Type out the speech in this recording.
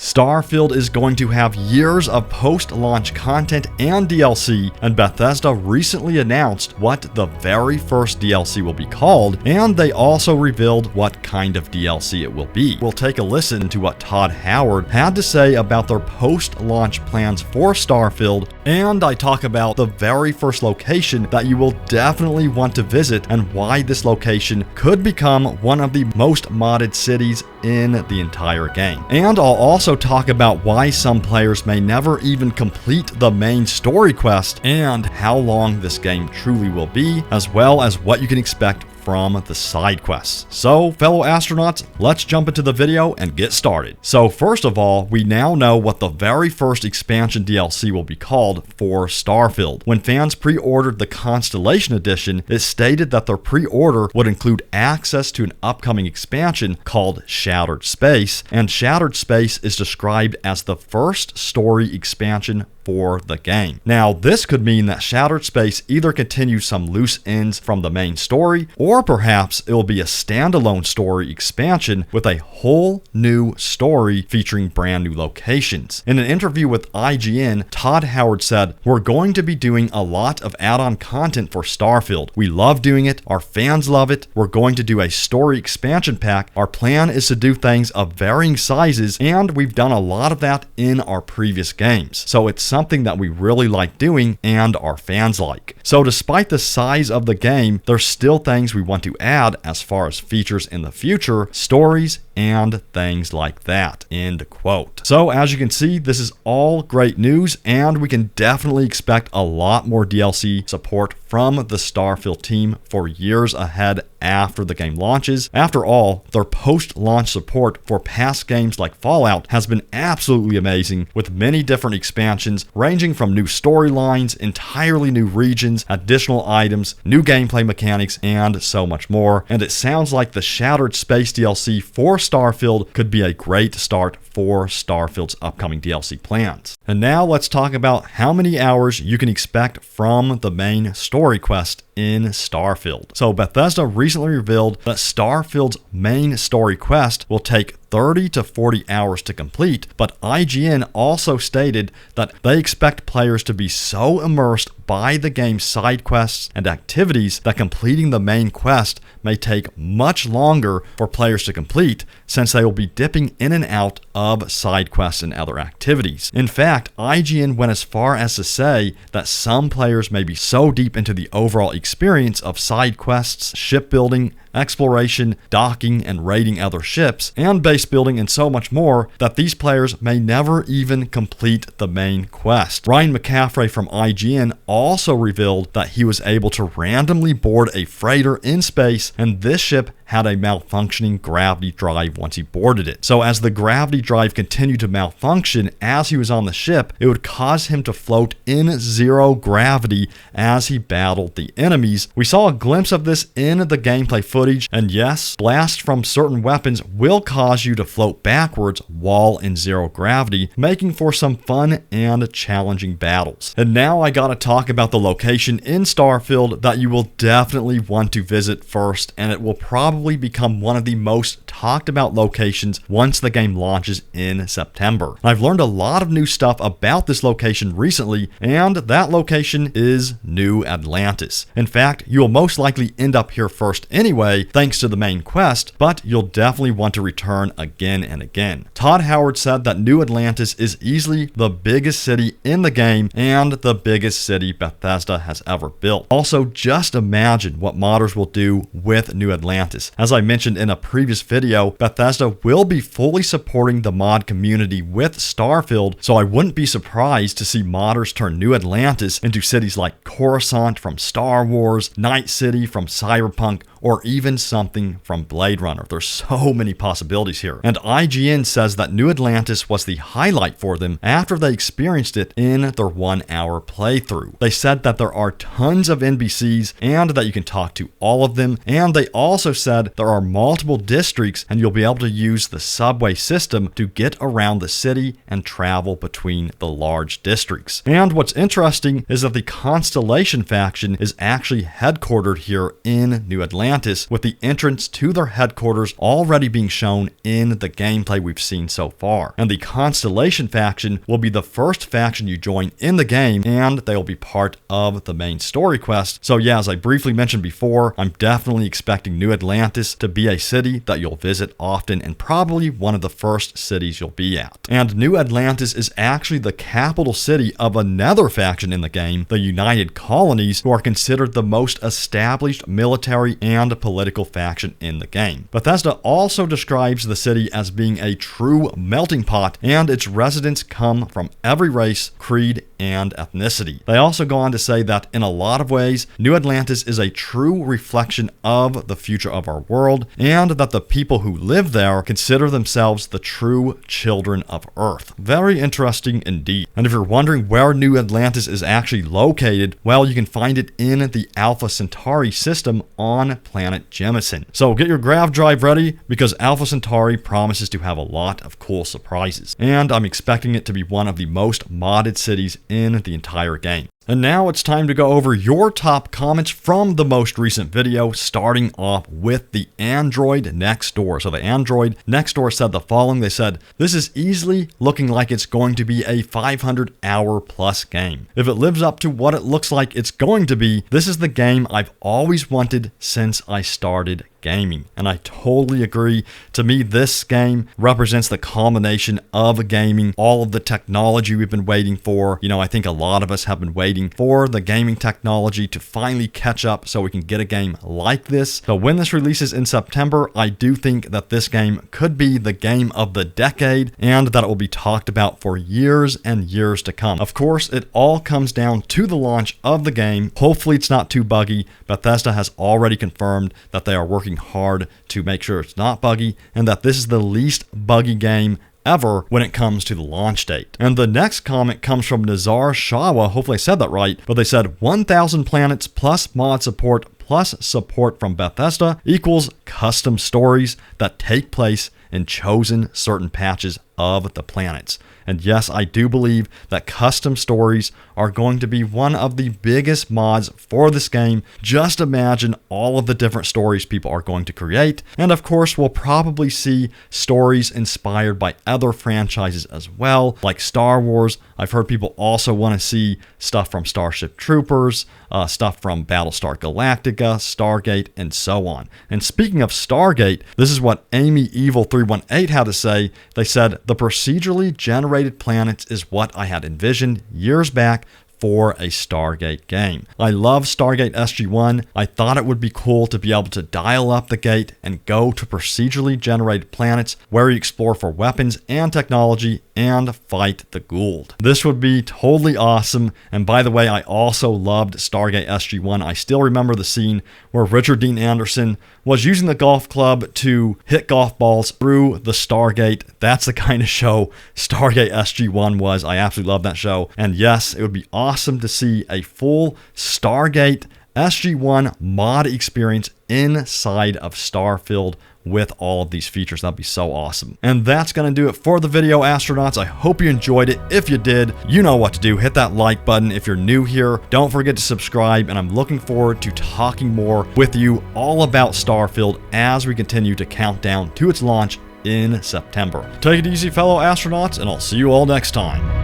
Starfield is going to have years of post-launch content and DLC, and Bethesda recently announced what the very first DLC will be called, and they also revealed what kind of DLC it will be. We'll take a listen to what Todd Howard had to say about their post-launch plans for Starfield, and I talk about the very first location that you will definitely want to visit and why this location could become one of the most modded cities in the entire game. And I'll also talk about why some players may never even complete the main story quest and how long this game truly will be, as well as what you can expect from the side quests. So, fellow astronauts, let's jump into the video and get started. So first of all, we now know what the very first expansion DLC will be called for Starfield. When fans pre-ordered the Constellation Edition, it stated that their pre-order would include access to an upcoming expansion called Shattered Space, and Shattered Space is described as the first story expansion for the game. Now, this could mean that Shattered Space either continues some loose ends from the main story, or perhaps it will be a standalone story expansion with a whole new story featuring brand new locations. In an interview with IGN, Todd Howard said, "We're going to be doing a lot of add-on content for Starfield. We love doing it, our fans love it. We're going to do a story expansion pack. Our plan is to do things of varying sizes, and we've done a lot of that in our previous games. So it's something that we really like doing and our fans like." So despite the size of the game, there's still things we want to add as far as features in the future, stories, and things like that, end quote. So as you can see, this is all great news, and we can definitely expect a lot more DLC support from the Starfield team for years ahead after the game launches. After all, their post-launch support for past games like Fallout has been absolutely amazing, with many different expansions ranging from new storylines, entirely new regions, additional items, new gameplay mechanics, and so much more. And it sounds like the Shattered Space DLC for Starfield could be a great start for Starfield's upcoming DLC plans. And now let's talk about how many hours you can expect from the main story quest in Starfield. So Bethesda recently revealed that Starfield's main story quest will take 30 to 40 hours to complete, but IGN also stated that they expect players to be so immersed by the game's side quests and activities that completing the main quest may take much longer for players to complete, since they will be dipping in and out of side quests and other activities. In fact, IGN went as far as to say that some players may be so deep into the overall experience of side quests, shipbuilding, exploration, docking, and raiding other ships, and base building and so much more, that these players may never even complete the main quest. Ryan McCaffrey from IGN also revealed that he was able to randomly board a freighter in space, and this ship had a malfunctioning gravity drive once he boarded it. So as the gravity drive continued to malfunction as he was on the ship, it would cause him to float in zero gravity as he battled the enemies. We saw a glimpse of this in the gameplay footage, and yes, blasts from certain weapons will cause you to float backwards while in zero gravity, making for some fun and challenging battles. And now I gotta talk about the location in Starfield that you will definitely want to visit first, and it will probably become one of the most talked about locations once the game launches in September. I've learned a lot of new stuff about this location recently, and that location is New Atlantis. In fact, you will most likely end up here first anyway, thanks to the main quest, but you'll definitely want to return again and again. Todd Howard said that New Atlantis is easily the biggest city in the game and the biggest city Bethesda has ever built. Also, just imagine what modders will do with New Atlantis. As I mentioned in a previous video, Bethesda will be fully supporting the mod community with Starfield, so I wouldn't be surprised to see modders turn New Atlantis into cities like Coruscant from Star Wars, Night City from Cyberpunk, or even something from Blade Runner. There's so many possibilities here. And IGN says that New Atlantis was the highlight for them after they experienced it in their 1 hour playthrough. They said that there are tons of NPCs and that you can talk to all of them, and they also said there are multiple districts and you'll be able to use the subway system to get around the city and travel between the large districts. And what's interesting is that the Constellation faction is actually headquartered here in New Atlantis, with the entrance to their headquarters already being shown in the gameplay we've seen so far. And the Constellation faction will be the first faction you join in the game, and they will be part of the main story quest. So yeah, as I briefly mentioned before, I'm definitely expecting New Atlantis to be a city that you'll visit often and probably one of the first cities you'll be at. And New Atlantis is actually the capital city of another faction in the game, the United Colonies, who are considered the most established military and political faction in the game. Bethesda also describes the city as being a true melting pot, and its residents come from every race, creed, and ethnicity. They also go on to say that in a lot of ways, New Atlantis is a true reflection of the future of our world, and that the people who live there consider themselves the true children of Earth. Very interesting indeed. And if you're wondering where New Atlantis is actually located, well, you can find it in the Alpha Centauri system on planet Jemison. So get your grav drive ready, because Alpha Centauri promises to have a lot of cool surprises. And I'm expecting it to be one of the most modded cities in the entire game. And now it's time to go over your top comments from the most recent video, starting off with the Android next door. So the Android next door said the following. They said, "This is easily looking like it's going to be a 500-hour plus game. If it lives up to what it looks like it's going to be, this is the game I've always wanted since I started gaming." And I totally agree. To me, this game represents the culmination of gaming, all of the technology we've been waiting for. You know, I think a lot of us have been waiting for the gaming technology to finally catch up so we can get a game like this. So when this releases in September, I do think that this game could be the game of the decade, and that it will be talked about for years and years to come. Of course, it all comes down to the launch of the game. Hopefully it's not too buggy. Bethesda has already confirmed that they are working hard to make sure it's not buggy, and that this is the least buggy game ever when it comes to the launch date. And the next comment comes from Nazar Shawa. Hopefully I said that right, but they said 1,000 planets plus mod support plus support from Bethesda equals custom stories that take place in chosen certain patches of the planets. And yes, I do believe that custom stories are going to be one of the biggest mods for this game. Just imagine all of the different stories people are going to create. And of course, we'll probably see stories inspired by other franchises as well, like Star Wars. I've heard people also want to see stuff from Starship Troopers, stuff from Battlestar Galactica, Stargate, and so on. And speaking of Stargate, this is what Amy Evil 318 had to say. They said, "The procedurally generated planets is what I had envisioned years back for a Stargate game. I love Stargate SG-1. I thought it would be cool to be able to dial up the gate and go to procedurally generated planets where you explore for weapons and technology and fight the Goa'uld. This would be totally awesome." And by the way, I also loved Stargate SG-1. I still remember the scene where Richard Dean Anderson was using the golf club to hit golf balls through the Stargate. That's the kind of show Stargate SG-1 was. I absolutely love that show. And yes, it would be awesome to see a full Stargate SG-1 mod experience inside of Starfield with all of these features. That'd be so awesome. And that's going to do it for the video, astronauts. I hope you enjoyed it. If you did, you know what to do. Hit that like button. If you're new here, don't forget to subscribe, and I'm looking forward to talking more with you all about Starfield as we continue to count down to its launch in September. Take it easy, fellow astronauts, and I'll see you all next time.